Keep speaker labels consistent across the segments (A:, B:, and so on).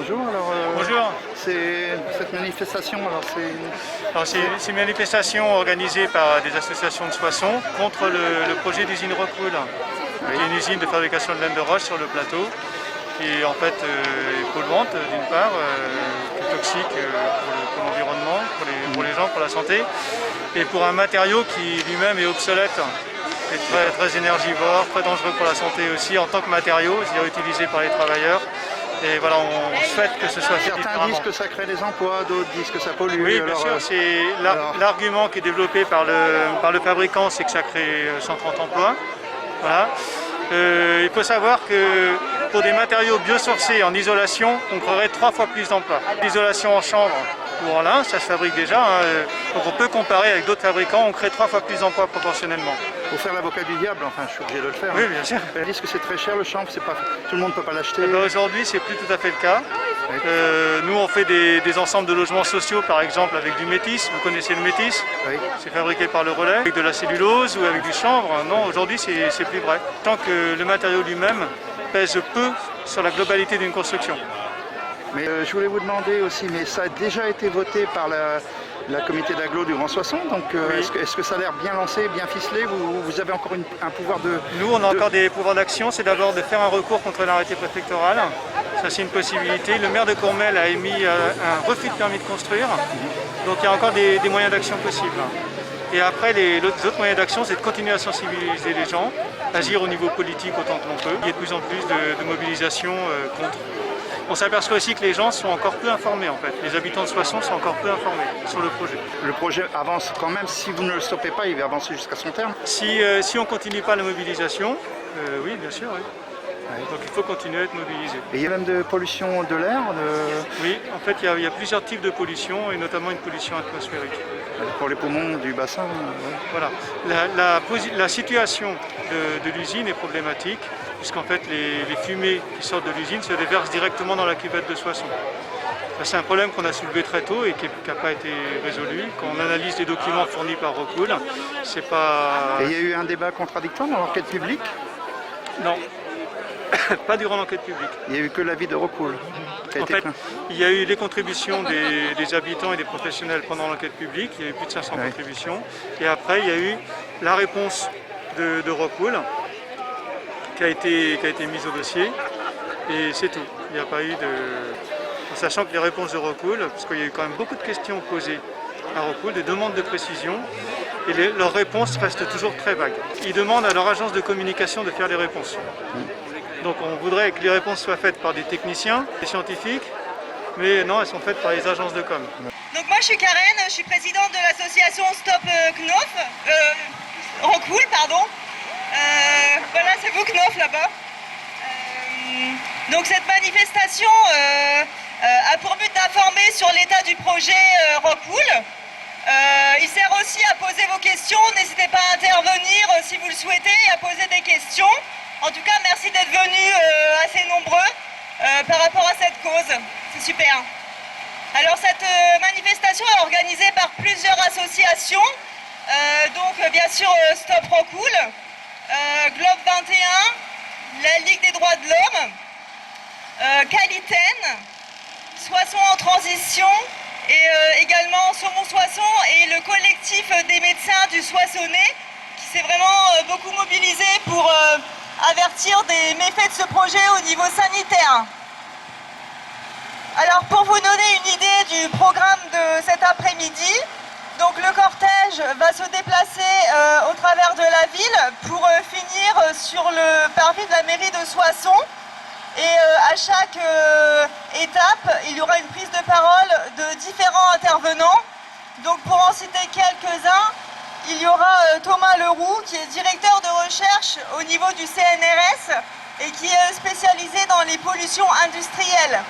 A: bonjour. Alors,
B: Bonjour.
A: Cette manifestation,
B: C'est une manifestation organisée par des associations de Soissons contre le projet d'usine Rockwool, qui est une usine de fabrication de laine de roche sur le plateau, qui en fait est polluante d'une part, qui est toxique pour l'environnement, pour les gens, pour la santé, et pour un matériau qui lui-même est obsolète, qui est très énergivore, très dangereux pour la santé aussi en tant que matériau, c'est-à-dire utilisé par les travailleurs. Et voilà, on souhaite que ce soit fait différemment.
A: Certains disent que ça crée des emplois, d'autres disent que ça pollue.
B: Oui, bien sûr, c'est l'argument qui est développé par le fabricant, c'est que ça crée 130 emplois. Voilà. Il faut savoir que pour des matériaux biosourcés en isolation, on créerait 3 fois plus d'emplois. L'isolation en chambre ou en lin, ça se fabrique déjà, donc on peut comparer avec d'autres fabricants, on crée 3 fois plus d'emplois proportionnellement.
A: Pour faire l'avocat du diable, enfin je suis obligé de le faire.
B: Oui, bien sûr.
A: Ils disent que c'est très cher le chanvre, tout le monde ne peut pas l'acheter.
B: Aujourd'hui, c'est plus tout à fait le cas. Oui. Nous, on fait des ensembles de logements sociaux, par exemple, avec du métis. Vous connaissez le métis? Oui. C'est fabriqué par le relais, avec de la cellulose ou avec du chanvre. Non, aujourd'hui, c'est plus vrai. Tant que le matériau lui-même pèse peu sur la globalité d'une construction.
A: Mais je voulais vous demander aussi, mais ça a déjà été voté par la comité d'agglo du Grand Soissons, donc oui. Est-ce que ça a l'air bien lancé, bien ficelé? Vous avez encore un pouvoir de...
B: Nous, on a encore des pouvoirs d'action, c'est d'abord de faire un recours contre l'arrêté préfectoral. Ça, c'est une possibilité. Le maire de Courmel a émis un refus de permis de construire, donc il y a encore des moyens d'action possibles. Et après, les autres moyens d'action, c'est de continuer à sensibiliser les gens, agir au niveau politique autant que l'on peut. Il y a de plus en plus de mobilisation contre. On s'aperçoit aussi que les gens sont encore peu informés en fait. Les habitants de Soissons sont encore peu informés sur le projet.
A: Le projet avance quand même, si vous ne le stoppez pas, il va avancer jusqu'à son terme?
B: Si on ne continue pas la mobilisation, oui bien sûr, oui. Ouais. Donc il faut continuer à être mobilisé.
A: Et il y a même de pollution de l'air
B: Oui, en fait il y a plusieurs types de pollution et notamment une pollution atmosphérique.
A: Pour les poumons du bassin. Ouais.
B: Voilà. La situation de l'usine est problématique, puisqu'en fait les fumées qui sortent de l'usine se déversent directement dans la cuvette de Soissons. C'est un problème qu'on a soulevé très tôt et qui n'a pas été résolu. Quand on analyse les documents fournis par Rockwool, c'est pas...
A: Et il y a eu un débat contradictoire dans l'enquête publique?
B: Non. Pas durant l'enquête publique.
A: Il n'y a eu que l'avis de Rockwool.
B: En fait, il y a eu les contributions des habitants et des professionnels pendant l'enquête publique, il y a eu plus de 500 contributions. Et après, il y a eu la réponse de Rockwool qui a été mise au dossier. Et c'est tout. Il n'y a pas eu de... Sachant que les réponses de Rockwool, parce qu'il y a eu quand même beaucoup de questions posées à Rockwool, des demandes de précision, et leurs réponses restent toujours très vagues. Ils demandent à leur agence de communication de faire les réponses. Donc on voudrait que les réponses soient faites par des techniciens, des scientifiques, mais non, elles sont faites par les agences de com.
C: Donc moi je suis Karen, je suis présidente de l'association Stop Rockwool, pardon. Voilà, c'est vous Knof là-bas. Donc cette manifestation a pour but d'informer sur l'état du projet Rockwool. Il sert aussi à poser vos questions, n'hésitez pas à intervenir si vous le souhaitez et à poser des questions. En tout cas, merci d'être venus assez nombreux par rapport à cette cause. C'est super. Alors, cette manifestation est organisée par plusieurs associations. Donc, bien sûr, Stop Rockwool, Globe 21, la Ligue des droits de l'homme, Calitaine, Soissons en transition et également Saumon Soissons et le collectif des médecins du Soissonnais qui s'est vraiment beaucoup mobilisé pour... avertir des méfaits de ce projet au niveau sanitaire. Alors pour vous donner une idée du programme de cet après-midi, donc le cortège va se déplacer au travers de la ville pour finir sur le parvis de la mairie de Soissons. Et à chaque étape, il y aura une prise de parole de différents intervenants. Donc pour en citer quelques-uns, il y aura Thomas Leroux, qui est directeur de recherche au niveau du CNRS et qui est spécialisé dans les pollutions industrielles.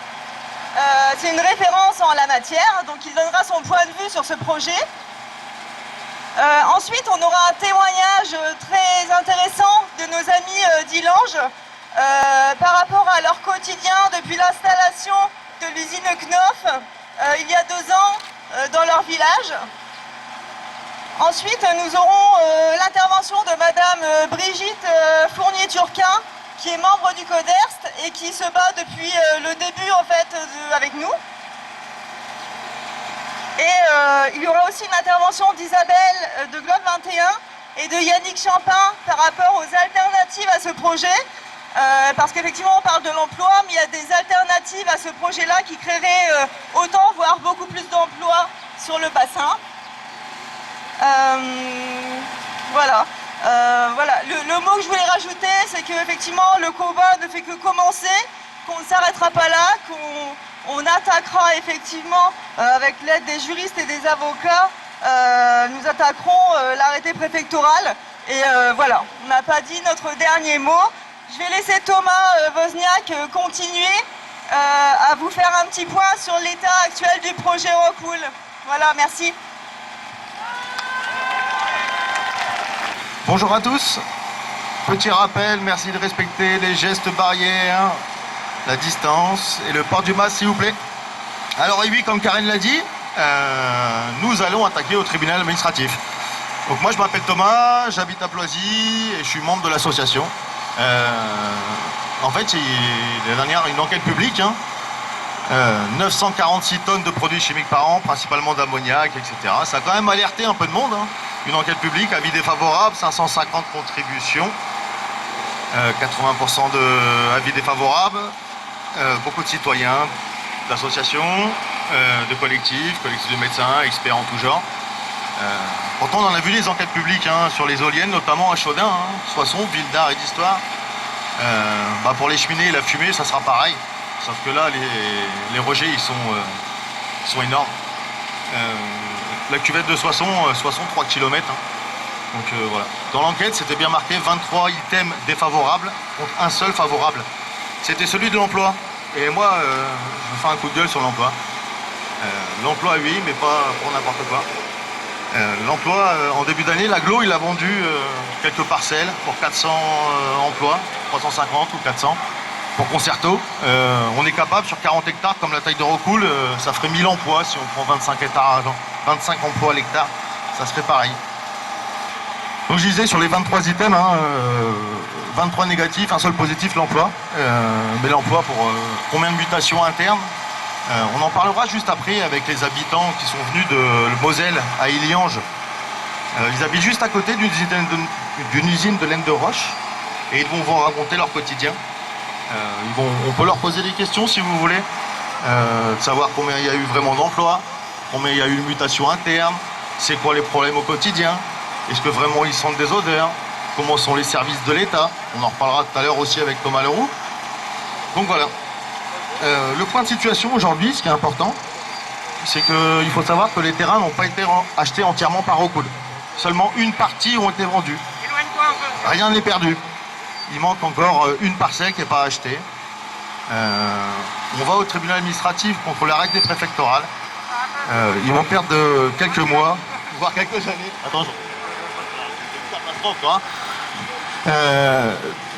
C: C'est une référence en la matière, donc il donnera son point de vue sur ce projet. Ensuite, on aura un témoignage très intéressant de nos amis d'Illange par rapport à leur quotidien depuis l'installation de l'usine Knof il y a 2 ans dans leur village. Ensuite, nous aurons l'intervention de Madame Brigitte Fournier-Turquin, qui est membre du CODERST et qui se bat depuis le début en fait avec nous. Et il y aura aussi une intervention d'Isabelle de Globe 21 et de Yannick Champin par rapport aux alternatives à ce projet. Parce qu'effectivement on parle de l'emploi, mais il y a des alternatives à ce projet-là qui créeraient autant, voire beaucoup plus d'emplois sur le bassin. Voilà. Le mot que je voulais rajouter, c'est qu'effectivement le combat ne fait que commencer, qu'on ne s'arrêtera pas là, qu'on attaquera effectivement avec l'aide des juristes et des avocats, nous attaquerons l'arrêté préfectoral. Et voilà, on n'a pas dit notre dernier mot. Je vais laisser Thomas Wozniak continuer à vous faire un petit point sur l'état actuel du projet Rockwool. Voilà, merci.
D: Bonjour à tous. Petit rappel, merci de respecter les gestes barrières, la distance et le port du masque s'il vous plaît. Alors et oui, comme Karen l'a dit, nous allons attaquer au tribunal administratif. Donc moi je m'appelle Thomas, j'habite à Ploisy et je suis membre de l'association. En fait, l'année dernière, une enquête publique, 946 tonnes de produits chimiques par an, principalement d'ammoniac, etc. Ça a quand même alerté un peu de monde. Une enquête publique, avis défavorable, 550 contributions, 80% d'avis défavorables, beaucoup de citoyens, d'associations, de collectifs de médecins, experts en tout genre. Pourtant on en a vu des enquêtes publiques sur les éoliennes, notamment à Chaudin, Soissons, ville d'art et d'histoire. Pour les cheminées et la fumée ça sera pareil, sauf que là les rejets ils sont énormes. La cuvette de Soissons, 3 km. Donc voilà. Dans l'enquête c'était bien marqué 23 items défavorables contre un seul favorable. C'était celui de l'emploi. Et moi je fais un coup de gueule sur l'emploi. L'emploi oui, mais pas pour n'importe quoi. L'emploi, en début d'année, l'Aglo, il a vendu quelques parcelles pour 400 emplois, 350 ou 400, pour Concerto. On est capable, sur 40 hectares, comme la taille de Rockwool, ça ferait 1000 emplois si on prend 25 emplois à l'hectare, ça serait pareil. Donc je disais, sur les 23 items, 23 négatifs, un seul positif, l'emploi. Mais l'emploi pour combien de mutations internes? On en parlera juste après avec les habitants qui sont venus de Moselle à Iliange. Ils habitent juste à côté d'une usine de laine de roche et ils vont vous raconter leur quotidien. On peut leur poser des questions si vous voulez, de savoir combien il y a eu vraiment d'emplois, combien il y a eu de mutations internes, c'est quoi les problèmes au quotidien, est-ce que vraiment ils sentent des odeurs, comment sont les services de l'État. On en reparlera tout à l'heure aussi avec Thomas Leroux. Donc voilà. Le point de situation aujourd'hui, ce qui est important, c'est qu'il faut savoir que les terrains n'ont pas été achetés entièrement par Rockwool. Seulement une partie ont été vendus. Rien n'est perdu. Il manque encore une parcelle qui n'est pas achetée. On va au tribunal administratif contre l'arrêté préfectoral. Ils vont perdre quelques mois, voire quelques années. Attention.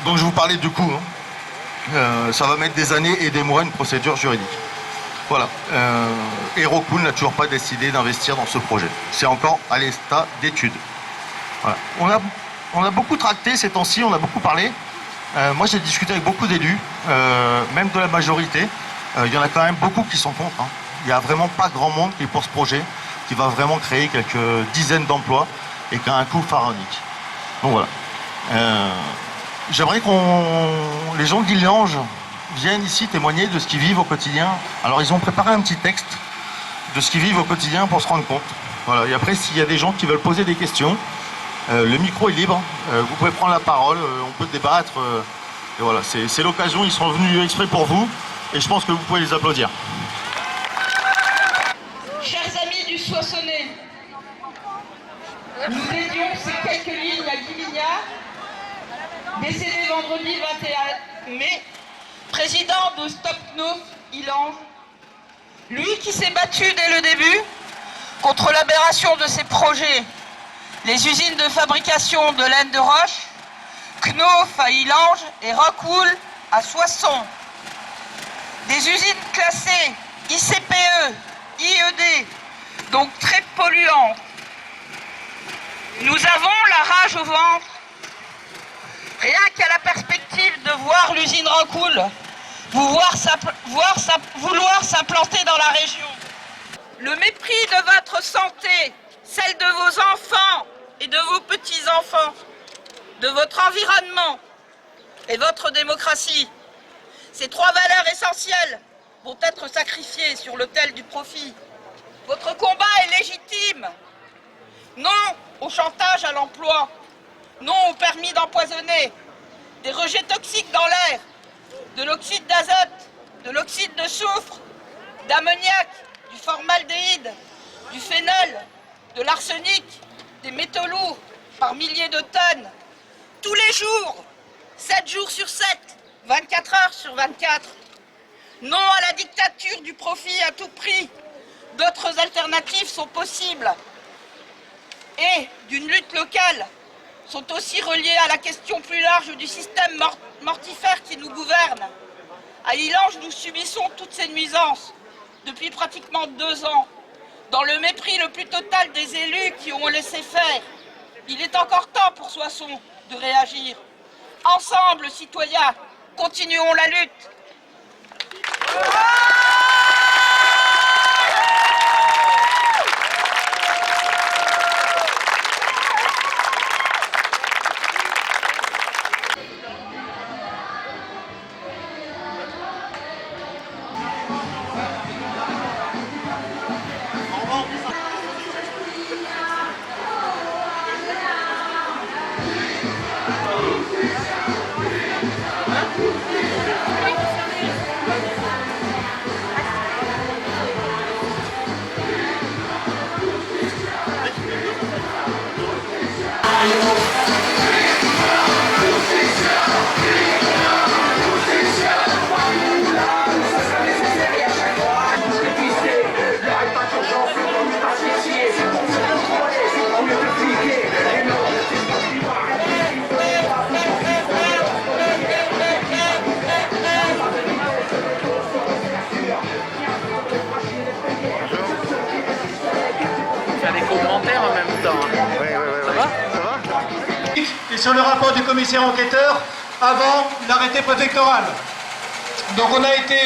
D: Donc je vous parlais du coût. Ça va mettre des années et des mois une procédure juridique. Voilà. Et Rockwool n'a toujours pas décidé d'investir dans ce projet. C'est encore à l'état d'étude. Voilà. On a beaucoup tracté ces temps-ci, on a beaucoup parlé. Moi j'ai discuté avec beaucoup d'élus, même de la majorité. Il y en a quand même beaucoup qui sont contre. Il n'y a vraiment pas grand monde qui est pour ce projet, qui va vraiment créer quelques dizaines d'emplois et qui a un coût pharaonique. Donc voilà. J'aimerais que les gens d'Illange viennent ici témoigner de ce qu'ils vivent au quotidien. Alors ils ont préparé un petit texte de ce qu'ils vivent au quotidien pour se rendre compte. Voilà. Et après, s'il y a des gens qui veulent poser des questions, le micro est libre, vous pouvez prendre la parole, on peut débattre. Et voilà, c'est l'occasion, ils sont venus exprès pour vous, et je pense que vous pouvez les applaudir.
E: Chers amis du Soissonnais, nous dédions ces quelques lignes à Guy Mignard, décédé vendredi 21 mai, président de Stop Knauf Illange. Lui qui s'est battu dès le début contre l'aberration de ses projets, les usines de fabrication de laine de roche, Knauf à Illange et Rockwool à Soissons. Des usines classées ICPE, IED, donc très polluantes. Nous avons la rage au ventre, rien qu'à la perspective de voir Rockwool vouloir s'implanter dans la région. Le mépris de votre santé, celle de vos enfants et de vos petits-enfants, de votre environnement et votre démocratie. Ces trois valeurs essentielles vont être sacrifiées sur l'autel du profit. Votre combat est légitime. Non au chantage à l'emploi, non au permis d'empoisonner, des rejets toxiques dans l'air, de l'oxyde d'azote, de l'oxyde de soufre, d'ammoniac, du formaldéhyde, du phénol, de l'arsenic, des métaux lourds par milliers de tonnes, tous les jours, 7 jours sur 7, 24 heures sur 24. Non à la dictature du profit à tout prix. D'autres alternatives sont possibles. Et d'une lutte locale sont aussi reliées à la question plus large du système mortifère qui nous gouverne. À Illange, nous subissons toutes ces nuisances depuis pratiquement 2 ans, dans le mépris le plus total des élus qui ont laissé faire. Il est encore temps pour Soissons de réagir. Ensemble, citoyens, continuons la lutte.
F: Et sur le rapport du commissaire enquêteur avant l'arrêté préfectoral. Donc on a été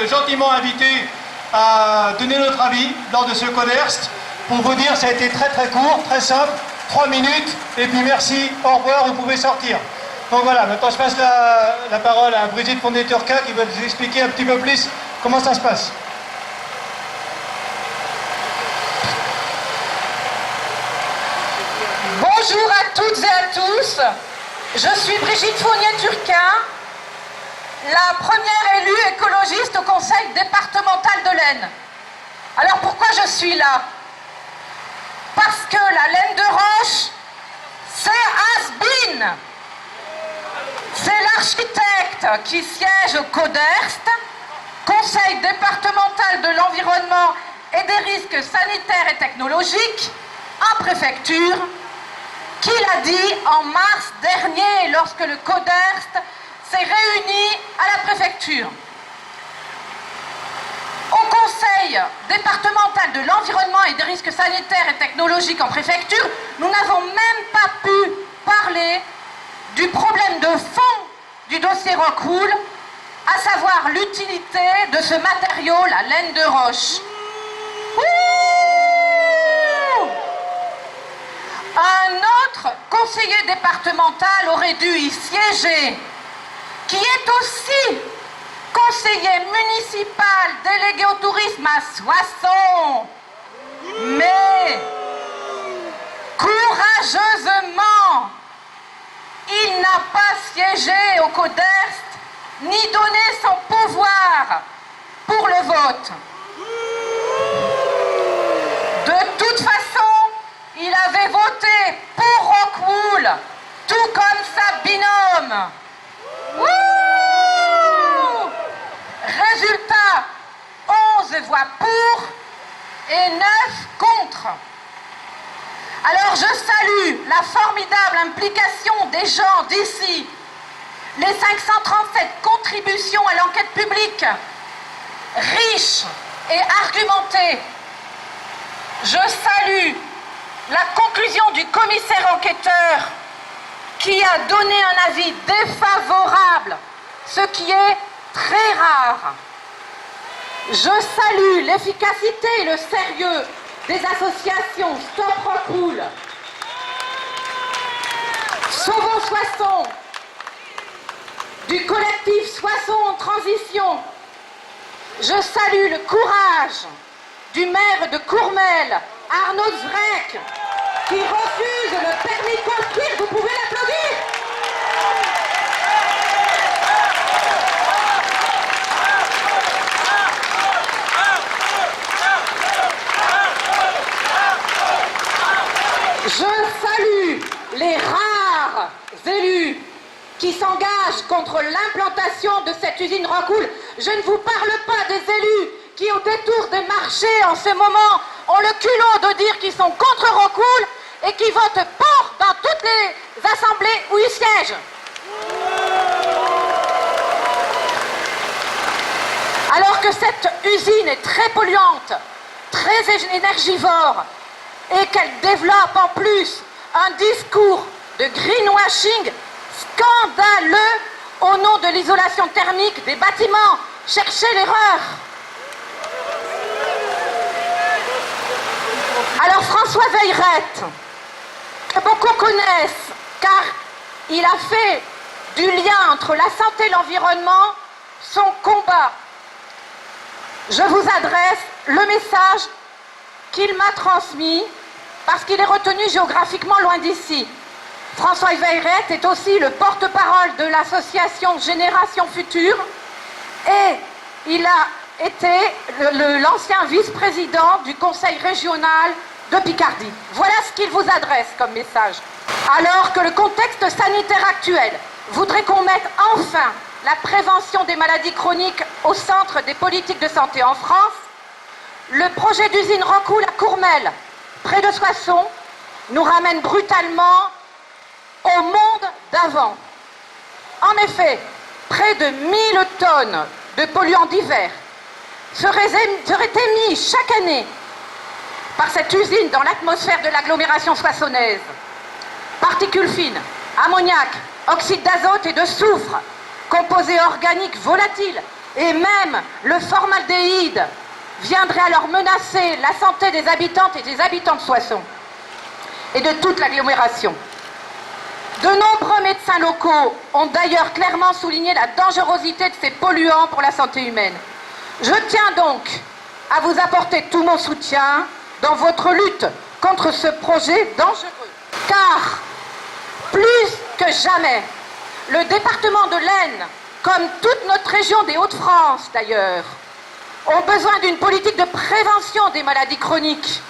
F: gentiment invités à donner notre avis lors de ce CODERST. Pour vous dire, ça a été très très court, très simple, 3 minutes, et puis merci, au revoir, vous pouvez sortir. Donc voilà, maintenant je passe la parole à Brigitte Fondet-Turca qui va vous expliquer un petit peu plus comment ça se passe.
G: Bonjour à toutes et à tous, je suis Brigitte Fournier-Turquin, la première élue écologiste au conseil départemental de l'Aisne. Alors pourquoi je suis là? Parce que la laine de roche, c'est has-been. C'est l'architecte qui siège au CODERST, conseil départemental de l'environnement et des risques sanitaires et technologiques, en préfecture, qui l'a dit en mars dernier lorsque le CODERST s'est réuni à la préfecture. Au conseil départemental de l'environnement et des risques sanitaires et technologiques en préfecture, nous n'avons même pas pu parler du problème de fond du dossier Rockwool, à savoir l'utilité de ce matériau, la laine de roche. Un autre conseiller départemental aurait dû y siéger, qui est aussi conseiller municipal délégué au tourisme à Soissons. Mais, courageusement, il n'a pas siégé au CODERST, ni donné son pouvoir pour le vote. De toute façon, il avait voté pour Rockwool, tout comme sa binôme. Résultat, 11 voix pour et 9 contre. Alors je salue la formidable implication des gens d'ici, les 537 contributions à l'enquête publique, riches et argumentées. Je salue la conclusion du commissaire enquêteur qui a donné un avis défavorable, ce ce qui est très rare. Je salue l'efficacité et le sérieux des associations Stop Rockwool, Sauvons Soissons, du collectif Soissons en transition. Je salue le courage du maire de Courmel, Arnaud Zrek, qui refuse le permis de construire. Vous pouvez l'applaudir. Je salue les rares élus qui s'engagent contre l'implantation de cette usine Rockwool. Je ne vous parle pas des élus qui, au détour des marchés en ce moment, ont le culot de dire qu'ils sont contre Rockwool et qui votent pour dans toutes les assemblées où ils siègent. Alors que cette usine est très polluante, très énergivore, et qu'elle développe en plus un discours de greenwashing scandaleux au nom de l'isolation thermique des bâtiments. Cherchez l'erreur. Alors François Veillerette, que beaucoup connaissent, car il a fait du lien entre la santé et l'environnement son combat. Je vous adresse le message qu'il m'a transmis parce qu'il est retenu géographiquement loin d'ici. François Veillerette est aussi le porte-parole de l'association Génération Future et il a été l'ancien vice-président du conseil régional de Picardie. Voilà ce qu'il vous adresse comme message. Alors que le contexte sanitaire actuel voudrait qu'on mette enfin la prévention des maladies chroniques au centre des politiques de santé en France, le projet d'usine Rockwool à Courmel, près de Soissons, nous ramène brutalement au monde d'avant. En effet, près de 1000 tonnes de polluants divers seraient émis chaque année par cette usine dans l'atmosphère de l'agglomération soissonnaise. Particules fines, ammoniac, oxyde d'azote et de soufre, composés organiques volatiles, et même le formaldéhyde viendraient alors menacer la santé des habitantes et des habitants de Soissons et de toute l'agglomération. De nombreux médecins locaux ont d'ailleurs clairement souligné la dangerosité de ces polluants pour la santé humaine. Je tiens donc à vous apporter tout mon soutien dans votre lutte contre ce projet dangereux. Car, plus que jamais, le département de l'Aisne, comme toute notre région des Hauts-de-France d'ailleurs, ont besoin d'une politique de prévention des maladies chroniques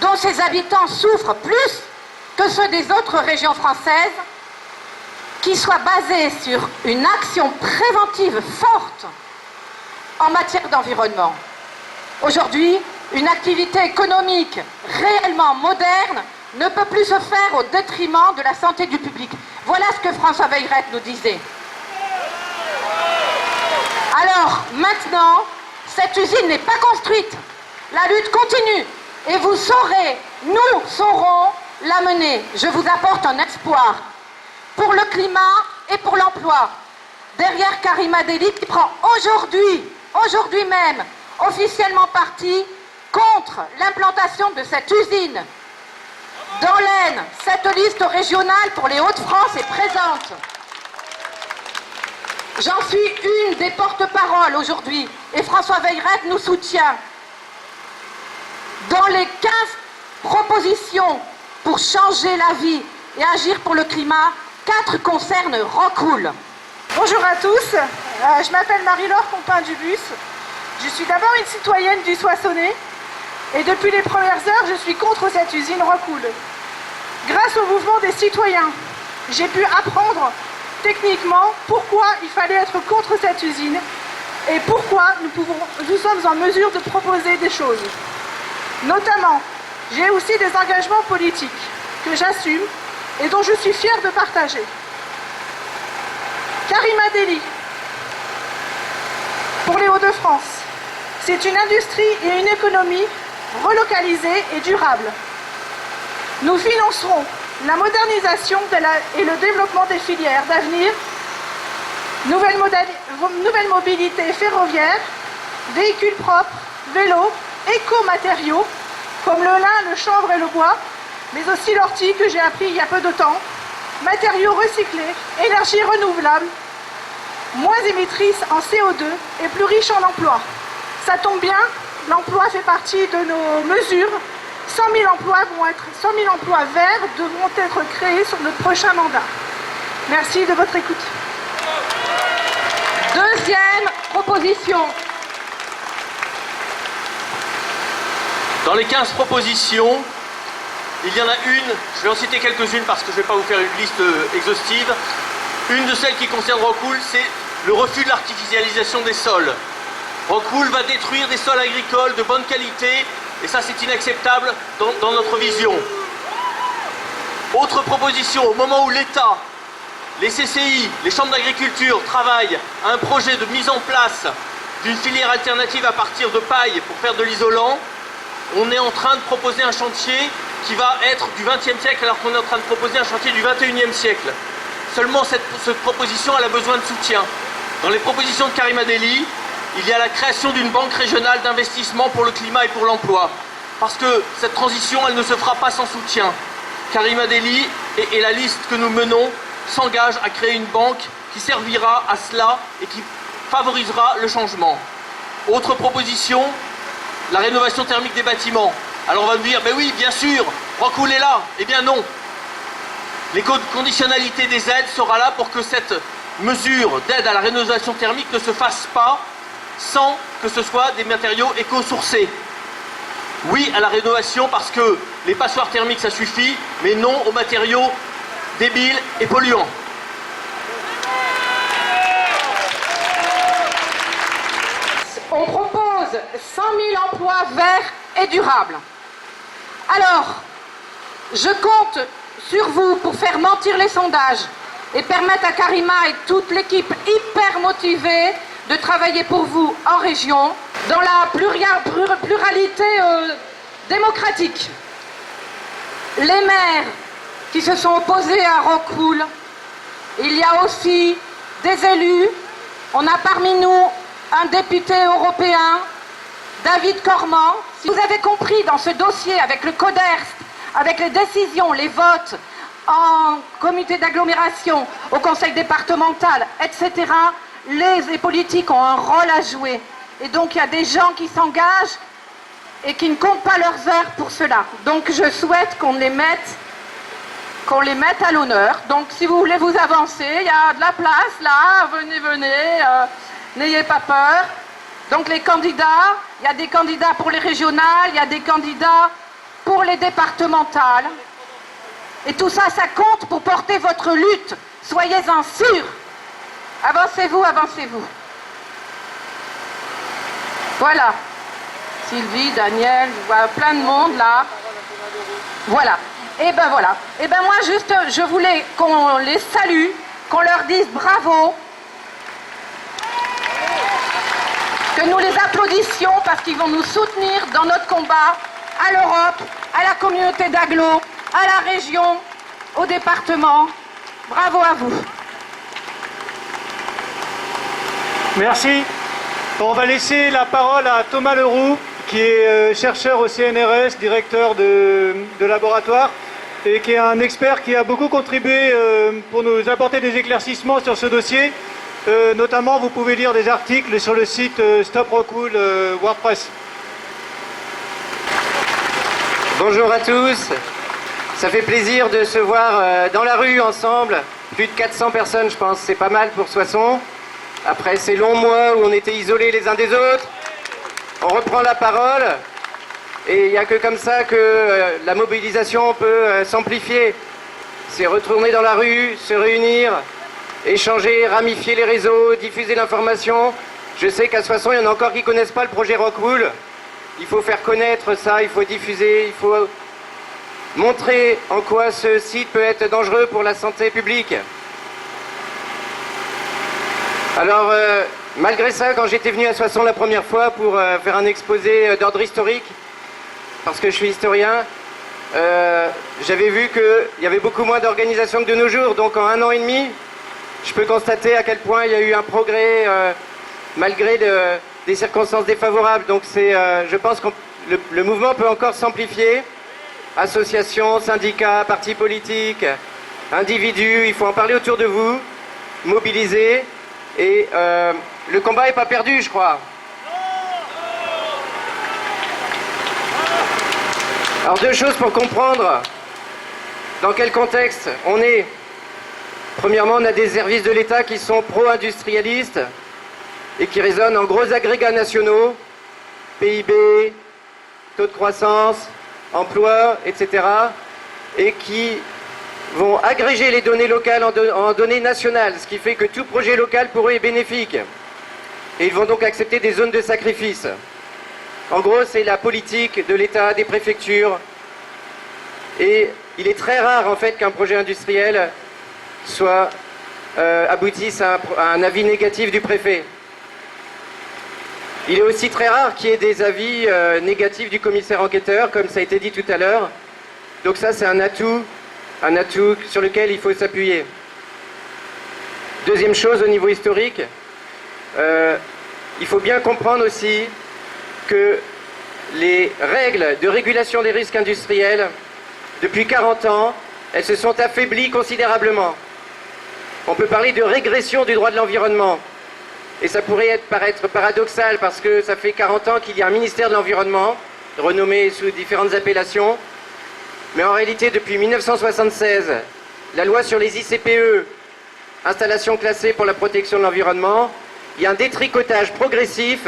G: dont ses habitants souffrent plus que ceux des autres régions françaises, qui soit basée sur une action préventive forte en matière d'environnement. Aujourd'hui, une activité économique réellement moderne ne peut plus se faire au détriment de la santé du public. Voilà ce que François Veillerette nous disait. Alors, maintenant, cette usine n'est pas construite. La lutte continue. Et vous saurez, nous saurons la mener. Je vous apporte un espoir pour le climat et pour l'emploi. Derrière Karima Delli qui prend aujourd'hui même, officiellement parti contre l'implantation de cette usine. Dans l'Aisne, cette liste régionale pour les Hauts-de-France est présente. J'en suis une des porte-paroles aujourd'hui et François Veillerette nous soutient. Dans les 15 propositions pour changer la vie et agir pour le climat, 4 concernent Rockwool.
H: Bonjour à tous, je m'appelle Marie-Laure Compin-Dubus. Je suis d'abord une citoyenne du Soissonnais et depuis les premières heures, je suis contre cette usine Rockwool. Grâce au mouvement des citoyens, j'ai pu apprendre techniquement pourquoi il fallait être contre cette usine et pourquoi nous sommes en mesure de proposer des choses. Notamment, j'ai aussi des engagements politiques que j'assume et dont je suis fière de partager. Karima Delli, pour les Hauts-de-France, c'est une industrie et une économie relocalisée et durable. Nous financerons la modernisation et le développement des filières d'avenir nouvelle mobilité ferroviaire, véhicules propres, vélos, éco-matériaux, comme le lin, le chanvre et le bois, mais aussi l'ortie que j'ai appris il y a peu de temps, matériaux recyclés, énergie renouvelable, moins émettrice en CO2 et plus riche en emplois. Ça tombe bien, l'emploi fait partie de nos mesures. 100 000 emplois verts devront être créés sur notre prochain mandat. Merci de votre écoute.
G: Deuxième proposition.
I: Dans les 15 propositions, il y en a une, je vais en citer quelques-unes parce que je ne vais pas vous faire une liste exhaustive. Une de celles qui concerne Rockwool, c'est le refus de l'artificialisation des sols. Rockwool va détruire des sols agricoles de bonne qualité et ça c'est inacceptable dans notre vision. Autre proposition, au moment où l'État, les CCI, les chambres d'agriculture travaillent à un projet de mise en place d'une filière alternative à partir de paille pour faire de l'isolant, on est en train de proposer un chantier qui va être du XXe siècle alors qu'on est en train de proposer un chantier du XXIe siècle. Seulement cette proposition elle a besoin de soutien. Dans les propositions de Karima Delli, il y a la création d'une banque régionale d'investissement pour le climat et pour l'emploi. Parce que cette transition, elle ne se fera pas sans soutien. Karima Delli et la liste que nous menons s'engagent à créer une banque qui servira à cela et qui favorisera le changement. Autre proposition, la rénovation thermique des bâtiments. Alors on va me dire, mais oui, bien sûr, Rockwool est là. Eh bien non. Les conditionnalités des aides sera là pour que cette mesure d'aide à la rénovation thermique ne se fasse pas sans que ce soit des matériaux éco-sourcés. Oui à la rénovation parce que les passoires thermiques ça suffit, mais non aux matériaux débiles et polluants.
G: On propose 100 000 emplois verts et durables. Alors, je compte sur vous pour faire mentir les sondages et permettre à Karima et toute l'équipe hyper motivée de travailler pour vous en région dans la pluralité démocratique. Les maires qui se sont opposés à Rockwool, il y a aussi des élus. On a parmi nous un député européen, David Cormand. Si vous avez compris dans ce dossier avec le CODERST, avec les décisions, les votes en comité d'agglomération, au conseil départemental, etc., les politiques ont un rôle à jouer. Et donc il y a des gens qui s'engagent et qui ne comptent pas leurs heures pour cela. Donc je souhaite qu'on les mette à l'honneur. Donc si vous voulez vous avancer, il y a de la place là, venez, n'ayez pas peur. Donc les candidats, il y a des candidats pour les régionales, il y a des candidats pour les départementales. Et tout ça, ça compte pour porter votre lutte. Soyez-en sûrs. Avancez-vous, avancez-vous. Voilà. Sylvie, Daniel, je vois plein de monde là. Voilà. Et ben voilà. Et ben moi juste, je voulais qu'on les salue, qu'on leur dise bravo. Que nous les applaudissions parce qu'ils vont nous soutenir dans notre combat à l'Europe, à la communauté d'agglo, à la région, au département. Bravo à vous.
B: Merci. On va laisser la parole à Thomas Leroux, qui est chercheur au CNRS, directeur de laboratoire, et qui est un expert qui a beaucoup contribué pour nous apporter des éclaircissements sur ce dossier. Notamment, vous pouvez lire des articles sur le site Stop Rockwool WordPress.
J: Bonjour à tous. Ça fait plaisir de se voir dans la rue ensemble. Plus de 400 personnes, je pense. C'est pas mal pour Soissons. Après ces longs mois où on était isolés les uns des autres, on reprend la parole. Et il n'y a que comme ça que la mobilisation peut s'amplifier. C'est retourner dans la rue, se réunir, échanger, ramifier les réseaux, diffuser l'information. Je sais qu'à Soissons, il y en a encore qui ne connaissent pas le projet Rockwool. Il faut faire connaître ça, il faut diffuser, il faut montrer en quoi ce site peut être dangereux pour la santé publique. Alors, malgré ça, quand j'étais venu à Soissons la première fois pour faire un exposé d'ordre historique, parce que je suis historien, j'avais vu qu'il y avait beaucoup moins d'organisations que de nos jours. Donc en 1 an et demi, je peux constater à quel point il y a eu un progrès malgré des circonstances défavorables. Donc je pense que le mouvement peut encore s'amplifier. Associations, syndicats, partis politiques, individus, il faut en parler autour de vous, mobiliser. Et le combat n'est pas perdu, je crois. Alors 2 choses pour comprendre dans quel contexte on est. Premièrement, on a des services de l'État qui sont pro-industrialistes et qui raisonnent en gros agrégats nationaux, PIB, taux de croissance, emploi, etc. et qui vont agréger les données locales en données nationales, ce qui fait que tout projet local pour eux est bénéfique. Et ils vont donc accepter des zones de sacrifice. En gros, c'est la politique de l'État, des préfectures. Et il est très rare, en fait, qu'un projet industriel aboutisse à un avis négatif du préfet. Il est aussi très rare qu'il y ait des avis négatifs du commissaire enquêteur, comme ça a été dit tout à l'heure. Donc ça, c'est un atout sur lequel il faut s'appuyer. Deuxième chose, au niveau historique, il faut bien comprendre aussi que les règles de régulation des risques industriels, depuis 40 ans, elles se sont affaiblies considérablement. On peut parler de régression du droit de l'environnement. Et ça pourrait paraître paradoxal parce que ça fait 40 ans qu'il y a un ministère de l'Environnement, renommé sous différentes appellations. Mais en réalité, depuis 1976, la loi sur les ICPE, installations classées pour la protection de l'environnement, il y a un détricotage progressif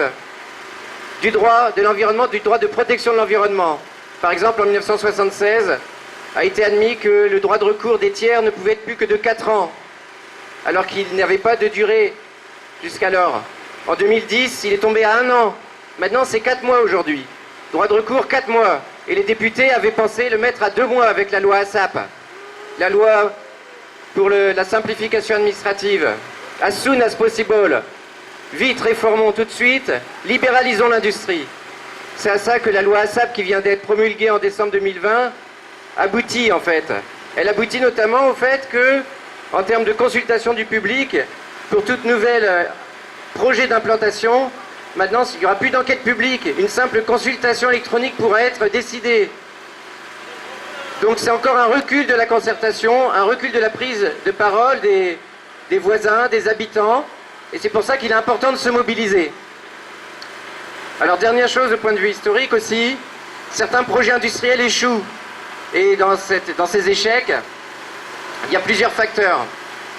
J: du droit de l'environnement, du droit de protection de l'environnement. Par exemple, en 1976, a été admis que le droit de recours des tiers ne pouvait être plus que de 4 ans, alors qu'il n'avait pas de durée jusqu'alors. En 2010, il est tombé à 1 an. Maintenant, c'est 4 mois aujourd'hui. Droit de recours, 4 mois. Et les députés avaient pensé le mettre à 2 mois avec la loi ASAP. La loi pour la simplification administrative. As soon as possible. Vite, réformons tout de suite. Libéralisons l'industrie. C'est à ça que la loi ASAP, qui vient d'être promulguée en décembre 2020, aboutit en fait. Elle aboutit notamment au fait que, en termes de consultation du public, pour toute nouvelle projet d'implantation, maintenant il n'y aura plus d'enquête publique, une simple consultation électronique pourra être décidée. Donc c'est encore un recul de la concertation, un recul de la prise de parole des voisins, des habitants, et c'est pour ça qu'il est important de se mobiliser. Alors dernière chose, au point de vue historique aussi, certains projets industriels échouent, et dans ces échecs, il y a plusieurs facteurs.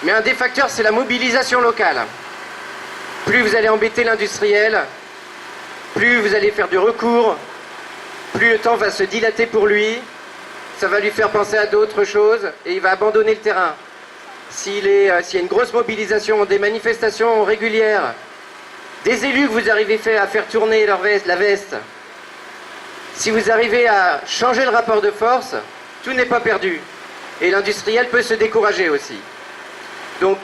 J: Mais un des facteurs, c'est la mobilisation locale. Plus vous allez embêter l'industriel, plus vous allez faire du recours, plus le temps va se dilater pour lui, ça va lui faire penser à d'autres choses et il va abandonner le terrain. S'il y a une grosse mobilisation, des manifestations régulières, des élus que vous arrivez à faire tourner la veste, si vous arrivez à changer le rapport de force, tout n'est pas perdu. Et l'industriel peut se décourager aussi. Donc,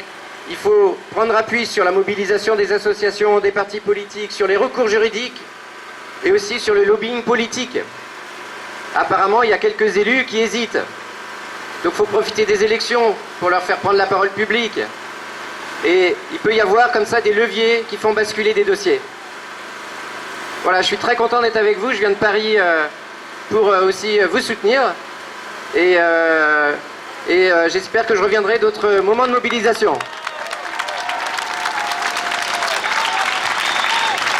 J: il faut prendre appui sur la mobilisation des associations, des partis politiques, sur les recours juridiques et aussi sur le lobbying politique. Apparemment, il y a quelques élus qui hésitent. Donc, il faut profiter des élections pour leur faire prendre la parole publique. Et il peut y avoir comme ça des leviers qui font basculer des dossiers. Voilà, je suis très content d'être avec vous. Je viens de Paris pour aussi vous soutenir. Et j'espère que je reviendrai d'autres moments de mobilisation.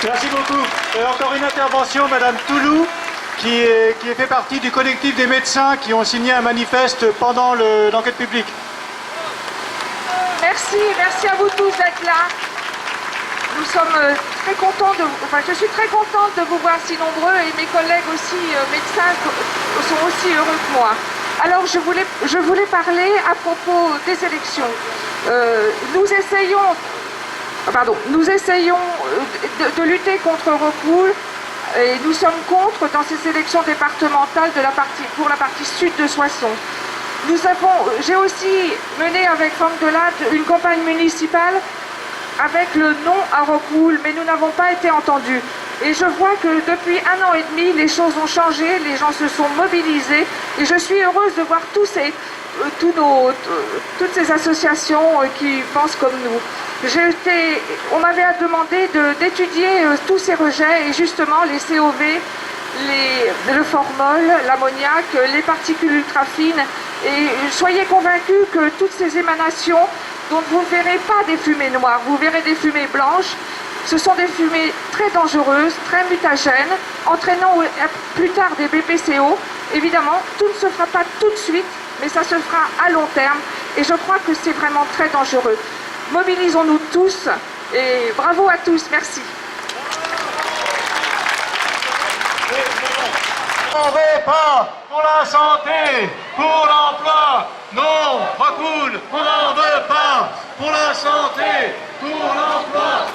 F: Merci beaucoup. Et encore une intervention, Madame Toulou, qui fait partie du collectif des médecins qui ont signé un manifeste pendant l'enquête publique.
H: Merci à vous tous d'être là. Nous sommes très contents je suis très contente de vous voir si nombreux et mes collègues aussi médecins sont aussi heureux que moi. Alors je voulais parler à propos des élections. Nous essayons de lutter contre Rockwool et nous sommes contre dans ces élections départementales pour la partie sud de Soissons. J'ai aussi mené avec Franck Delade une campagne municipale avec le non à Rockwool, mais nous n'avons pas été entendus.
G: Et je vois que depuis 1 an et demi, les choses ont changé, les gens se sont mobilisés. Et je suis heureuse de voir toutes ces associations qui pensent comme nous. On m'avait demandé d'étudier tous ces rejets et justement les COV, le formol, l'ammoniac, les particules ultrafines. Et soyez convaincus que toutes ces émanations, dont vous ne verrez pas des fumées noires, vous verrez des fumées blanches. Ce sont des fumées très dangereuses, très mutagènes, entraînant plus tard des BPCO. Évidemment, tout ne se fera pas tout de suite, mais ça se fera à long terme. Et je crois que c'est vraiment très dangereux. Mobilisons-nous tous et bravo à tous. Merci.
F: On ne veut pas pour la santé, pour l'emploi. Non, Rockwool, on n'en veut pas pour la santé, pour l'emploi.